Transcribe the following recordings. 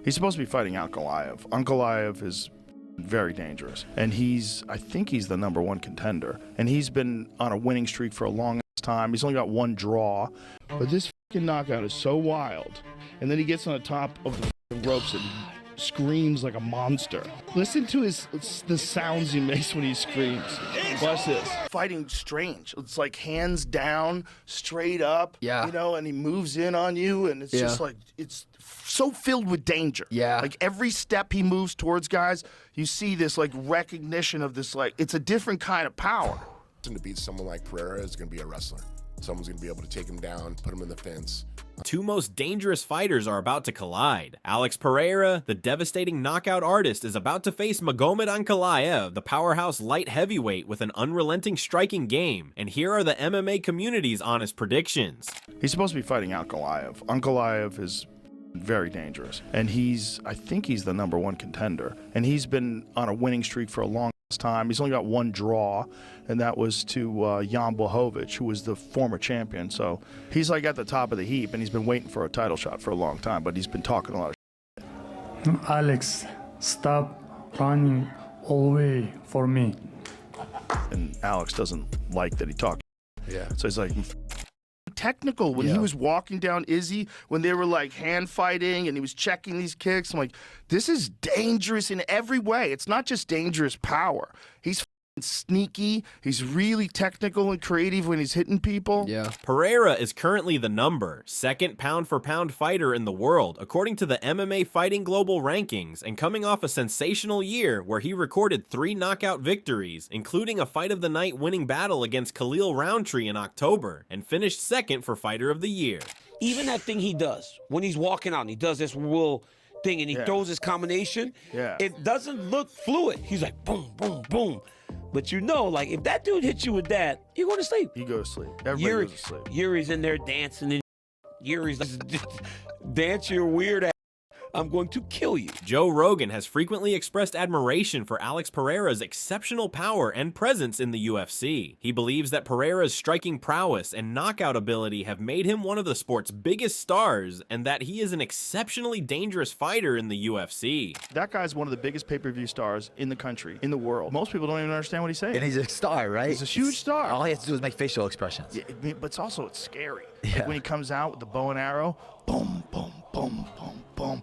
He's supposed to be fighting Ankalaev. Ankalaev is very dangerous, and I think he's the #1 contender, and he's been on a winning streak for a long time. He's only got one draw, but this fucking knockout is so wild. And then he gets on the top of the ropes and screams like a monster. Listen to the sounds he makes when he screams. Watch this. Fighting strange. It's like hands down, straight up. Yeah. You know, and he moves in on you, and it's just like, it's so filled with danger. Yeah. Like every step he moves towards guys, you see this like recognition of this, like, it's a different kind of power. To beat someone like Pereira is going to be a wrestler. Someone's going to be able to take him down, put him in the fence. Two most dangerous fighters are about to collide. Alex Pereira, the devastating knockout artist, is about to face Magomed Ankalaev, the powerhouse light heavyweight with an unrelenting striking game. And here are the MMA community's honest predictions. He's supposed to be fighting Ankalaev. Ankalaev is very dangerous, and I think he's the #1 contender, and he's been on a winning streak for a long time. He's only got one draw, and that was to Jan Blachowicz, who was the former champion. So he's like at the top of the heap, and he's been waiting for a title shot for a long time, but he's been talking a lot of Alex, stop running away for me. and Alex doesn't like that he talked. Yeah. So he's like, technical when he was walking down Izzy, when they were like hand fighting and he was checking these kicks. I'm like, this is dangerous in every way. It's not just dangerous power. He's sneaky. He's really technical and creative when he's hitting people. Yeah. Pereira is currently the second pound-for-pound fighter in the world, according to the MMA Fighting Global Rankings, and coming off a sensational year where he recorded 3 knockout victories, including a Fight of the Night winning battle against Khalil Roundtree in October, and finished second for Fighter of the Year. Even that thing he does, when he's walking out and he does this will thing and he throws his combination, it doesn't look fluid. He's like, boom, boom, boom. But you know, like, if that dude hits you with that, you go to sleep. You go to sleep. Everybody goes to sleep. Yuri's in there dancing, and Yuri's like, dance your weird ass. I'm going to kill you. Joe Rogan has frequently expressed admiration for Alex Pereira's exceptional power and presence in the UFC. He believes that Pereira's striking prowess and knockout ability have made him one of the sport's biggest stars, and that he is an exceptionally dangerous fighter in the UFC. That guy's one of the biggest pay-per-view stars in the country, in the world. Most people don't even understand what he's saying. And he's a star, right? He's a huge star. All he has to do is make facial expressions. Yeah, but it's scary. Yeah. Like when he comes out with the bow and arrow, boom, boom, boom, boom, boom.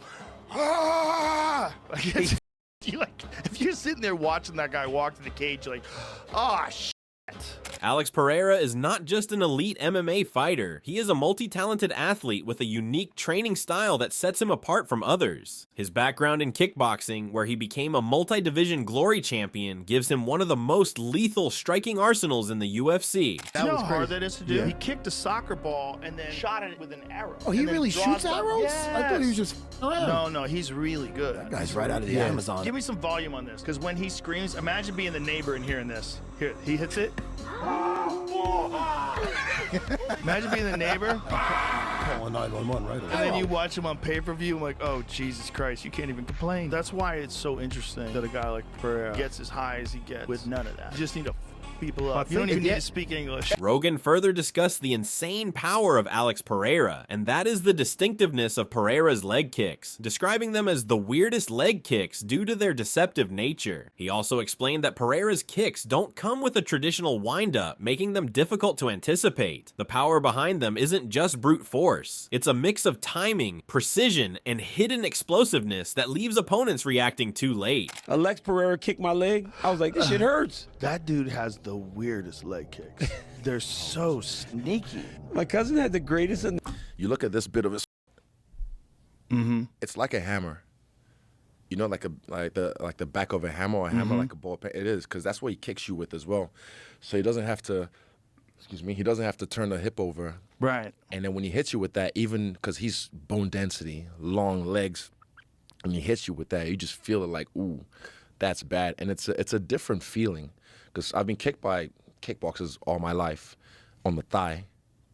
Ah! Like, if you're sitting there watching that guy walk to the cage, you're like, ah, shit. Alex Pereira is not just an elite MMA fighter, he is a multi-talented athlete with a unique training style that sets him apart from others. His background in kickboxing, where he became a multi-division glory champion, gives him one of the most lethal striking arsenals in the UFC. You know how hard that is to do? Yeah. He kicked a soccer ball and then shot it with an arrow. Oh, he really shoots arrows? Yes. I thought he was just around. No, he's really good. That guy's right out of the Amazon. Give me some volume on this, because when he screams, imagine being the neighbor and hearing this. Here, he hits it. Imagine being the neighbor. Calling 911 right away. And then you watch him on pay-per-view, I'm like, oh, Jesus Christ, you can't even complain. That's why it's so interesting that a guy like Pereira gets as high as he gets with none of that. You just need to people up. You don't even need to speak English. Rogan further discussed the insane power of Alex Pereira, and that is the distinctiveness of Pereira's leg kicks, describing them as the weirdest leg kicks due to their deceptive nature. He also explained that Pereira's kicks don't come with a traditional wind-up, making them difficult to anticipate. The power behind them isn't just brute force. It's a mix of timing, precision, and hidden explosiveness that leaves opponents reacting too late. Alex Pereira kicked my leg. I was like, this shit hurts. That dude has the weirdest leg kicks. They're so sneaky. My cousin had the greatest. You look at this bit of his. It's like a hammer. You know, like the back of a hammer, or a hammer like a ball pen. It is, because that's what he kicks you with as well. So he doesn't have to. Excuse me. He doesn't have to turn the hip over. Right. And then when he hits you with that, even because he's bone density, long legs, and he hits you with that, you just feel it like, ooh, that's bad. And it's a different feeling, because I've been kicked by kickboxers all my life, on the thigh,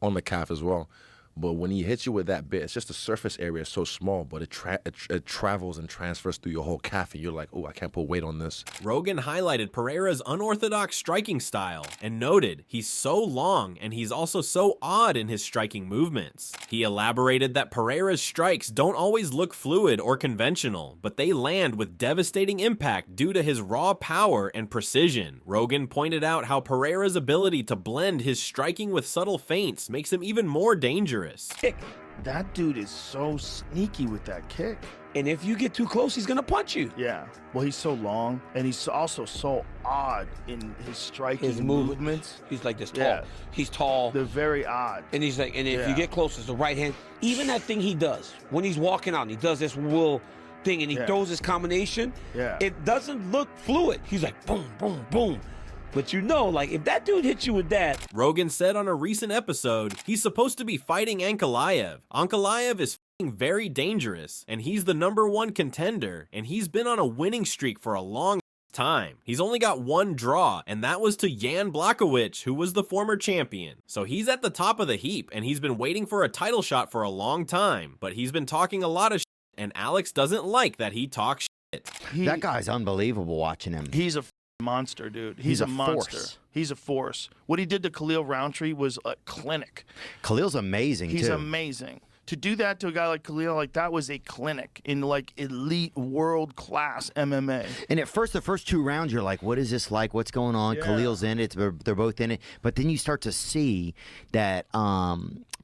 on the calf as well. But when he hits you with that bit, it's just the surface area is so small, but it travels and transfers through your whole calf, and you're like, oh, I can't put weight on this. Rogan highlighted Pereira's unorthodox striking style and noted he's so long and he's also so odd in his striking movements. He elaborated that Pereira's strikes don't always look fluid or conventional, but they land with devastating impact due to his raw power and precision. Rogan pointed out how Pereira's ability to blend his striking with subtle feints makes him even more dangerous. Kick. That dude is so sneaky with that kick. And if you get too close, he's gonna punch you. Yeah. Well, he's so long, and he's also so odd in his striking His movements. He's like this tall. Yeah. He's tall. They're very odd. And he's like, and if Yeah. you get close, it's the right hand. Even that thing he does when he's walking out, and he does this will thing, and he Yeah. throws his combination. Yeah. It doesn't look fluid. He's like boom, boom, boom. But you know, like if that dude hits you with that. Rogan said on a recent episode, he's supposed to be fighting Ankalaev. Ankalaev is very dangerous, and he's the #1 contender, and he's been on a winning streak for a long time. He's only got one draw, and that was to Jan Blachowicz, who was the former champion. So he's at the top of the heap, and he's been waiting for a title shot for a long time, but he's been talking a lot of shit, and Alex doesn't like that he talks shit. That guy's unbelievable watching him. He's a monster, dude. He's a monster. force. He's a force. What he did to Khalil Roundtree was a clinic. Khalil's amazing, He's too. amazing. To do that to a guy like Khalil, like that was a clinic in like elite world class MMA. And at first, the first 2 rounds, you're like, what is this like? What's going on? Yeah. Khalil's in it. They're both in it. But then you start to see that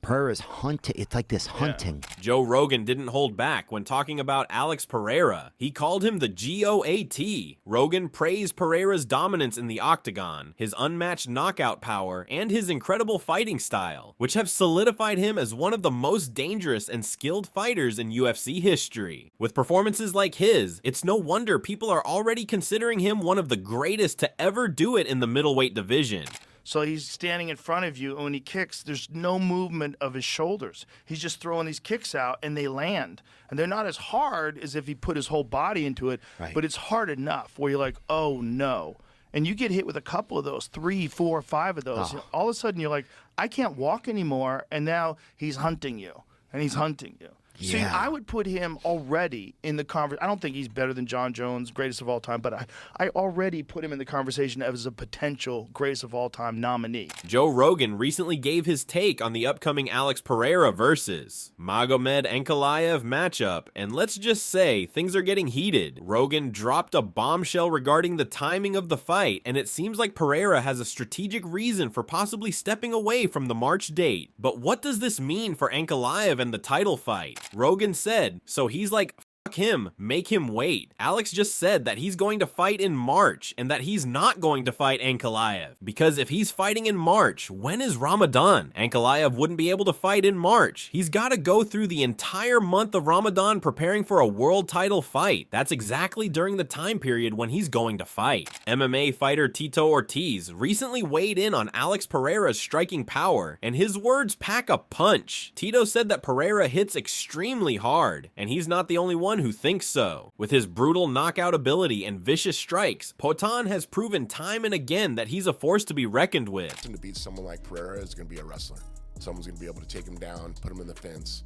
Pereira's hunting. It's like this hunting. Joe Rogan didn't hold back when talking about Alex Pereira. He called him the GOAT. Rogan praised Pereira's dominance in the octagon, his unmatched knockout power, and his incredible fighting style, which have solidified him as one of the most dangerous and skilled fighters in UFC history. With performances like his, it's no wonder people are already considering him one of the greatest to ever do it in the middleweight division. So he's standing in front of you, and when he kicks, there's no movement of his shoulders. He's just throwing these kicks out, and they land. And they're not as hard as if he put his whole body into it, Right. but it's hard enough where you're like, oh, no. And you get hit with a couple of those, 3, 4, 5 of those. Oh. All of a sudden, you're like, I can't walk anymore, and now he's hunting you, and he's hunting you. See, Yeah. I would put him already in the conversation. I don't think he's better than John Jones, greatest of all time, but I already put him in the conversation as a potential greatest of all time nominee. Joe Rogan recently gave his take on the upcoming Alex Pereira versus Magomed Ankalaev matchup, and let's just say things are getting heated. Rogan dropped a bombshell regarding the timing of the fight, and it seems like Pereira has a strategic reason for possibly stepping away from the March date. But what does this mean for Ankalaev and the title fight? Rogan said, so he's like, fuck him, make him wait. Alex just said that he's going to fight in March and that he's not going to fight Ankalaev. Because if he's fighting in March, when is Ramadan? Ankalaev wouldn't be able to fight in March. He's got to go through the entire month of Ramadan preparing for a world title fight. That's exactly during the time period when he's going to fight. MMA fighter Tito Ortiz recently weighed in on Alex Pereira's striking power, and his words pack a punch. Tito said that Pereira hits extremely hard, and he's not the only one who thinks so. With his brutal knockout ability and vicious strikes, Poatan has proven time and again that he's a force to be reckoned with. To beat someone like Pereira is going to be a wrestler. Someone's going to be able to take him down, put him in the fence,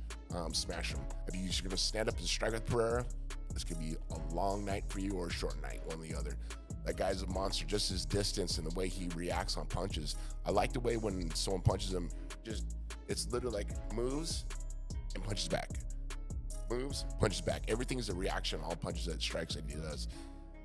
smash him. If you're going to stand up and strike with Pereira, this could be a long night for you or a short night, one or the other. That guy's a monster, just his distance and the way he reacts on punches. I like the way when someone punches him, it's literally like moves and punches back. Moves, punches back. Everything is a reaction, all punches that strikes that he does.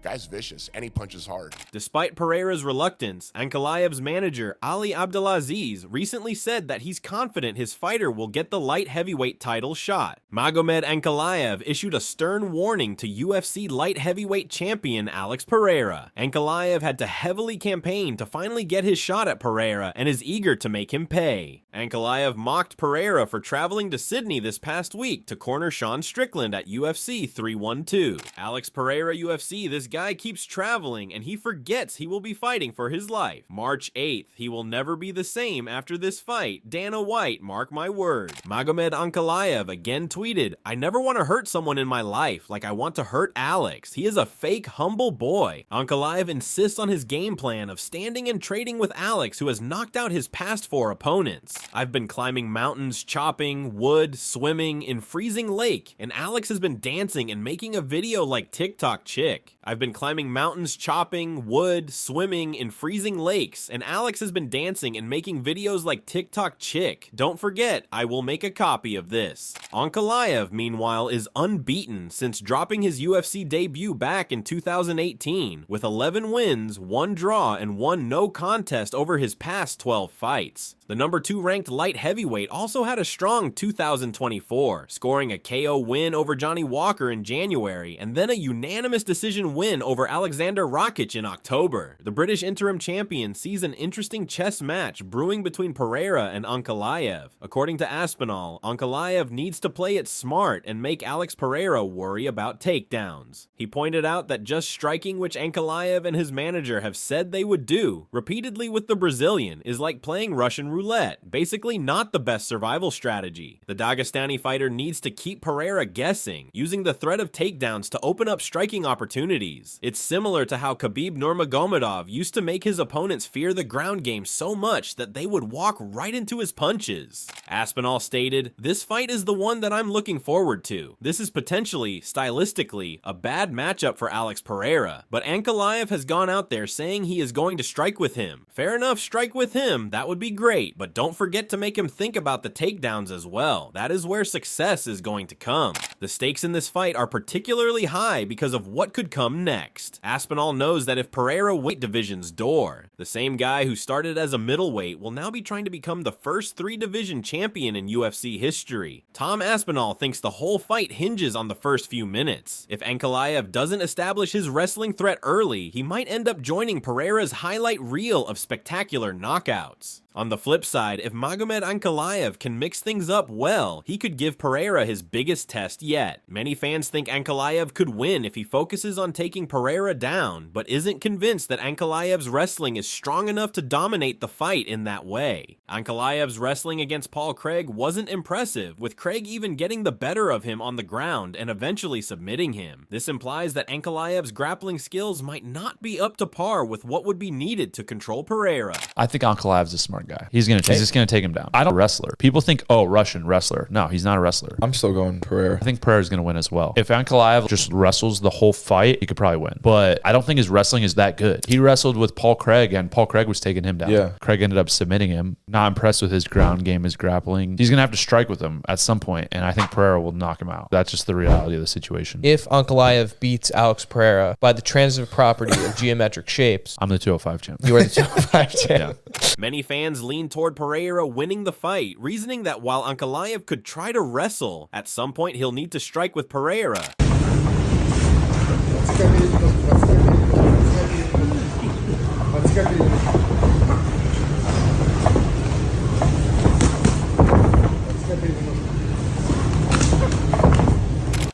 Guy's vicious, and he punches hard. Despite Pereira's reluctance, Ankalaev's manager, Ali Abdelaziz, recently said that he's confident his fighter will get the light heavyweight title shot. Magomed Ankalaev issued a stern warning to UFC light heavyweight champion Alex Pereira. Ankalaev had to heavily campaign to finally get his shot at Pereira and is eager to make him pay. Ankalaev mocked Pereira for traveling to Sydney this past week to corner Sean Strickland at UFC 312. Alex Pereira UFC this guy keeps traveling and he forgets he will be fighting for his life. March 8th, he will never be the same after this fight. Dana White, mark my word. Magomed Ankalaev again tweeted, I never want to hurt someone in my life like I want to hurt Alex. He is a fake, humble boy. Ankalaev insists on his game plan of standing and trading with Alex, who has knocked out his past 4 opponents. I've been climbing mountains, chopping wood, swimming in freezing lake, and Alex has been dancing and making a video like TikTok chick. I've been climbing mountains, chopping wood, swimming in freezing lakes, and Alex has been dancing and making videos like TikTok chick. Don't forget, I will make a copy of this. Ankalaev, meanwhile, is unbeaten since dropping his UFC debut back in 2018, with 11 wins, 1 draw, and 1 no contest over his past 12 fights. The number 2 ranked light heavyweight also had a strong 2024, scoring a KO win over Johnny Walker in January, and then a unanimous decision win over Alexander Rakic in October. The British interim champion sees an interesting chess match brewing between Pereira and Ankalaev. According to Aspinall, Ankalaev needs to play it smart and make Alex Pereira worry about takedowns. He pointed out that just striking, which Ankalaev and his manager have said they would do repeatedly with the Brazilian, is like playing Russian roulette, basically not the best survival strategy. The Dagestani fighter needs to keep Pereira guessing, using the threat of takedowns to open up striking opportunities. It's similar to how Khabib Nurmagomedov used to make his opponents fear the ground game so much that they would walk right into his punches. Aspinall stated, this fight is the one that I'm looking forward to. This is potentially, stylistically, a bad matchup for Alex Pereira, but Ankalaev has gone out there saying he is going to strike with him. Fair enough, strike with him, that would be great, but don't forget to make him think about the takedowns as well. That is where success is going to come. The stakes in this fight are particularly high because of what could come next. Aspinall knows that if Pereira weight division's door, the same guy who started as a middleweight will now be trying to become the first 3-division champion in UFC history. Tom Aspinall thinks the whole fight hinges on the first few minutes. If Ankalaev doesn't establish his wrestling threat early, he might end up joining Pereira's highlight reel of spectacular knockouts. On the flip side, if Magomed Ankalaev can mix things up well, he could give Pereira his biggest test yet. Many fans think Ankalaev could win if he focuses on taking Pereira down, but isn't convinced that Ankalaev's wrestling is strong enough to dominate the fight in that way. Ankalaev's wrestling against Paul Craig wasn't impressive, with Craig even getting the better of him on the ground and eventually submitting him. This implies that Ankalaev's grappling skills might not be up to par with what would be needed to control Pereira. I think Ankalaev's a smart guy. He's just gonna take him down. I don't wrestler. People think, oh, Russian wrestler. No, he's not a wrestler. I'm still going Pereira. I think Pereira's gonna win as well. If Ankalaev just wrestles the whole fight, he could probably win. But I don't think his wrestling is that good. He wrestled with Paul Craig, and Paul Craig was taking him down. Yeah. Craig ended up submitting him. Not impressed with his ground game, his grappling. He's gonna have to strike with him at some point, and I think Pereira will knock him out. That's just the reality of the situation. If Ankalaev beats Alex Pereira by the transitive property of geometric shapes, I'm the 205 champ. You are the 205 champ. Yeah. Many fans lean toward Pereira winning the fight, reasoning that while Ankalaev could try to wrestle, at some point he'll need to strike with Pereira.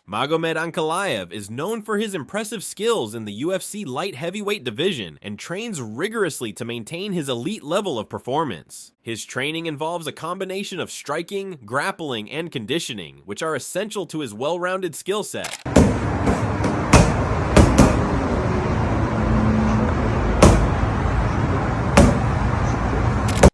Magomed Ankalaev is known for his impressive skills in the UFC light heavyweight division and trains rigorously to maintain his elite level of performance. His training involves a combination of striking, grappling, and conditioning, which are essential to his well-rounded skill set.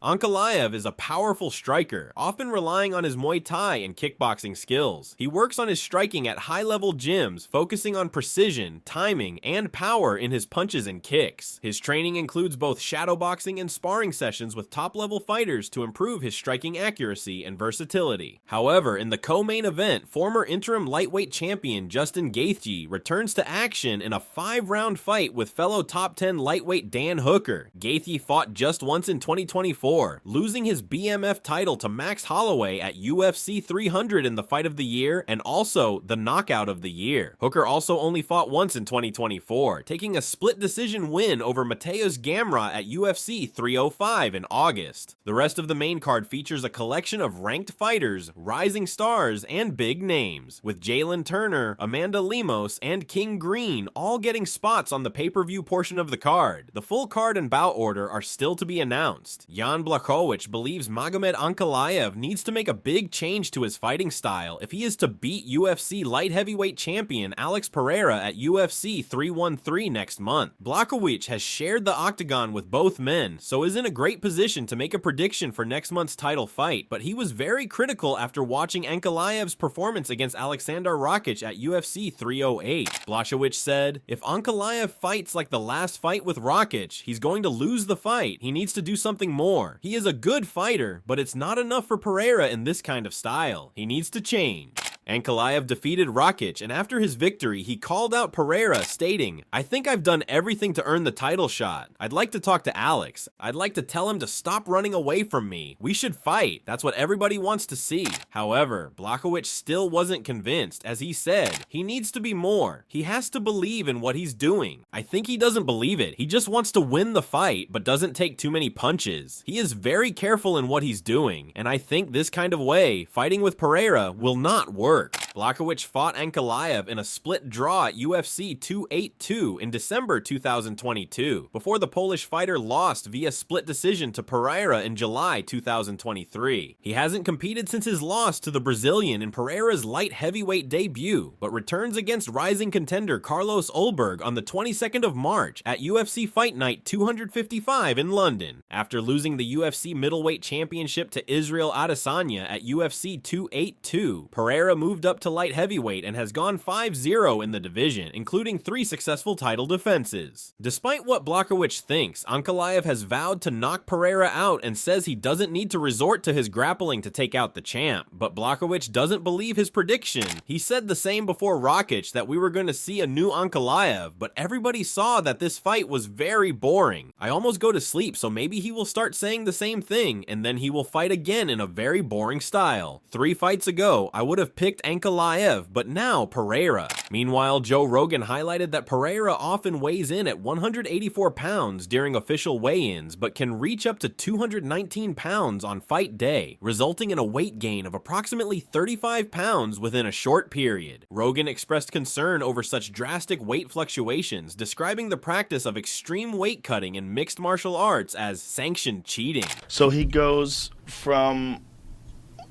Ankalaev is a powerful striker, often relying on his Muay Thai and kickboxing skills. He works on his striking at high-level gyms, focusing on precision, timing, and power in his punches and kicks. His training includes both shadowboxing and sparring sessions with top-level fighters to improve his striking accuracy and versatility. However, in the co-main event, former interim lightweight champion Justin Gaethje returns to action in a 5-round fight with fellow top 10 lightweight Dan Hooker. Gaethje fought just once in 2024, 2024, losing his BMF title to Max Holloway at UFC 300 in the fight of the year and also the knockout of the year. Hooker also only fought once in 2024, taking a split decision win over Mateus Gamrot at UFC 305 in August. The rest of the main card features a collection of ranked fighters, rising stars, and big names, with Jalen Turner, Amanda Lemos, and King Green all getting spots on the pay-per-view portion of the card. The full card and bout order are still to be announced. Jan Blachowicz believes Magomed Ankalaev needs to make a big change to his fighting style if he is to beat UFC light heavyweight champion Alex Pereira at UFC 313 next month. Blachowicz has shared the octagon with both men, so is in a great position to make a prediction for next month's title fight, but he was very critical after watching Ankalaev's performance against Aleksandar Rakic at UFC 308. Blachowicz said, "If Ankalaev fights like the last fight with Rakic, he's going to lose the fight. He needs to do something more. He is a good fighter, but it's not enough for Pereira in this kind of style. He needs to change." Ankalaev defeated Rakic, and after his victory, he called out Pereira, stating, "I think I've done everything to earn the title shot. I'd like to talk to Alex. I'd like to tell him to stop running away from me. We should fight. That's what everybody wants to see." However, Blachowicz still wasn't convinced, as he said, he needs to be more. He has to believe in what he's doing. I think he doesn't believe it. He just wants to win the fight, but doesn't take too many punches. He is very careful in what he's doing, and I think this kind of way, fighting with Pereira, will not work. Blachowicz fought Ankalaev in a split draw at UFC 282 in December 2022, before the Polish fighter lost via split decision to Pereira in July 2023. He hasn't competed since his loss to the Brazilian in Pereira's light heavyweight debut, but returns against rising contender Carlos Ulberg on the 22nd of March at UFC Fight Night 255 in London. After losing the UFC middleweight championship to Israel Adesanya at UFC 282, Pereira moved up to light heavyweight and has gone 5-0 in the division, including 3 successful title defenses. Despite what Blachowicz thinks, Ankalaev has vowed to knock Pereira out and says he doesn't need to resort to his grappling to take out the champ, but Blachowicz doesn't believe his prediction. He said the same before Rakic, that we were going to see a new Ankalaev, but everybody saw that this fight was very boring. I almost go to sleep, so maybe he will start saying the same thing, and then he will fight again in a very boring style. 3 fights ago, I would have picked Ankalaev, but now Pereira. Meanwhile, Joe Rogan highlighted that Pereira often weighs in at 184 pounds during official weigh-ins, but can reach up to 219 pounds on fight day, resulting in a weight gain of approximately 35 pounds within a short period. Rogan expressed concern over such drastic weight fluctuations, describing the practice of extreme weight cutting in mixed martial arts as sanctioned cheating. So he goes from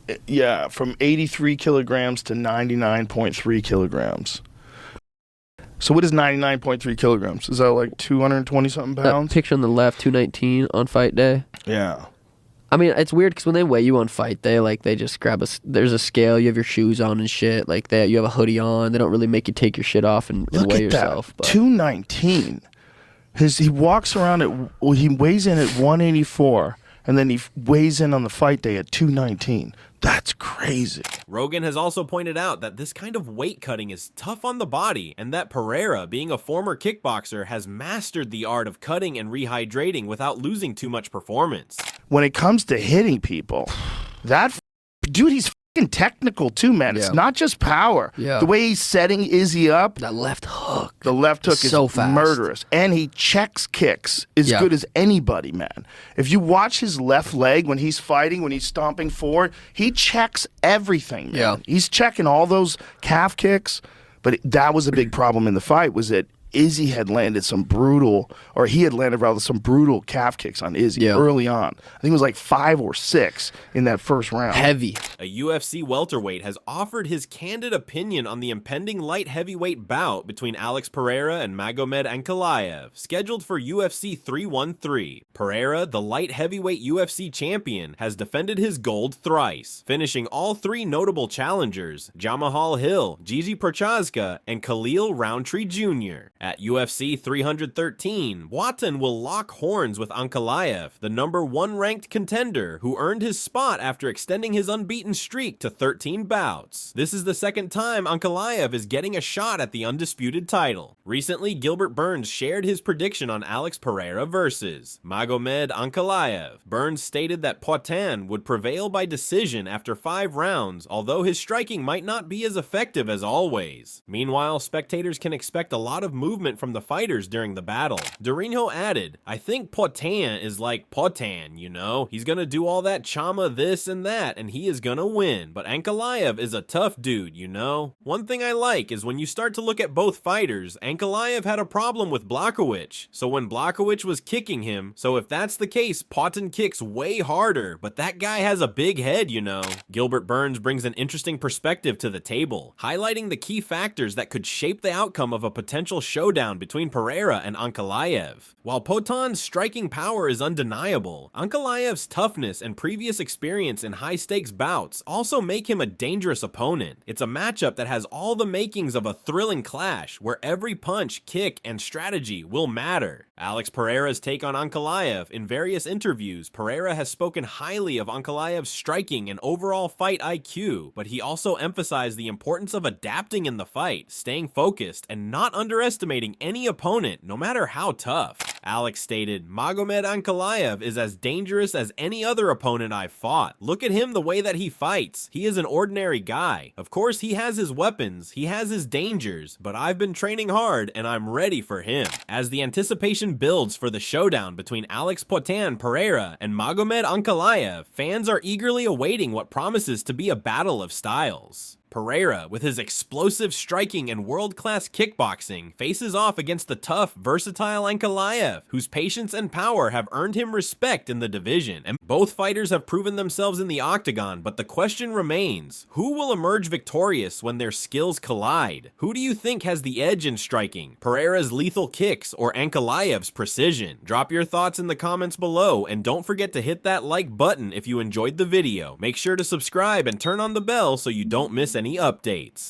83 kilograms to 99.3 kilograms. So what is 99.3 kilograms? Is that like 220 something pounds? That picture on the left, 219 on fight day. Yeah. I mean, it's weird because when they weigh you on fight day, like they just grab there's a scale, you have your shoes on and shit, like that. You have a hoodie on. They don't really make you take your shit off and weigh yourself. But 219. He walks around he weighs in at 184, and then he weighs in on the fight day at 219. That's crazy. Rogan has also pointed out that this kind of weight cutting is tough on the body, and that Pereira, being a former kickboxer, has mastered the art of cutting and rehydrating without losing too much performance. When it comes to hitting people, dude, he's fucking technical too, man. Yeah. It's not just power. Yeah. The way he's setting Izzy up. That left hook. The left hook is so fast. Murderous. And he checks kicks as good as anybody, man. If you watch his left leg when he's fighting, when he's stomping forward, he checks everything, man. Yeah. He's checking all those calf kicks. But that was a big problem in the fight, was that Izzy had landed some brutal calf kicks on Izzy early on. I think it was like 5 or 6 in that first round. Heavy. A UFC welterweight has offered his candid opinion on the impending light heavyweight bout between Alex Pereira and Magomed Ankalaev, scheduled for UFC 313. Pereira, the light heavyweight UFC champion, has defended his gold thrice, finishing all 3 notable challengers, Jamahal Hill, Gigi Prochazka, and Khalil Roundtree Jr. At UFC 313, Watan will lock horns with Ankalaev, the #1 ranked contender who earned his spot after extending his unbeaten streak to 13 bouts. This is the second time Ankalaev is getting a shot at the undisputed title. Recently, Gilbert Burns shared his prediction on Alex Pereira versus Magomed Ankalaev. Burns stated that Poatan would prevail by decision after 5 rounds, although his striking might not be as effective as always. Meanwhile, spectators can expect a lot of movement from the fighters during the battle. Durinho added, "I think Poatan is like Poatan, you know? He's gonna do all that chama this and that, and he is gonna win, but Ankalaev is a tough dude, you know?" One thing I like is when you start to look at both fighters, Ankalaev had a problem with Blachowicz, so when Blachowicz was kicking him, so if that's the case, Poatan kicks way harder, but that guy has a big head, you know? Gilbert Burns brings an interesting perspective to the table, highlighting the key factors that could shape the outcome of a potential showdown between Pereira and Ankalaev. While Potan's striking power is undeniable, Ankalaev's toughness and previous experience in high-stakes bouts also make him a dangerous opponent. It's a matchup that has all the makings of a thrilling clash, where every punch, kick, and strategy will matter. Alex Pereira's take on Ankalaev. In various interviews, Pereira has spoken highly of Ankalaev's striking and overall fight IQ, but he also emphasized the importance of adapting in the fight, staying focused, and not underestimating any opponent, no matter how tough. Alex stated, "Magomed Ankalaev is as dangerous as any other opponent I've fought. Look at him the way that he fights. He is an ordinary guy. Of course, he has his weapons, he has his dangers, but I've been training hard and I'm ready for him." As the anticipation builds for the showdown between Alex Poatan Pereira and Magomed Ankalaev, fans are eagerly awaiting what promises to be a battle of styles. Pereira, with his explosive striking and world-class kickboxing, faces off against the tough, versatile Ankalaev, whose patience and power have earned him respect in the division. And both fighters have proven themselves in the octagon, but the question remains, who will emerge victorious when their skills collide? Who do you think has the edge in striking? Pereira's lethal kicks or Ankalaev's precision? Drop your thoughts in the comments below, and don't forget to hit that like button if you enjoyed the video. Make sure to subscribe and turn on the bell so you don't miss any updates.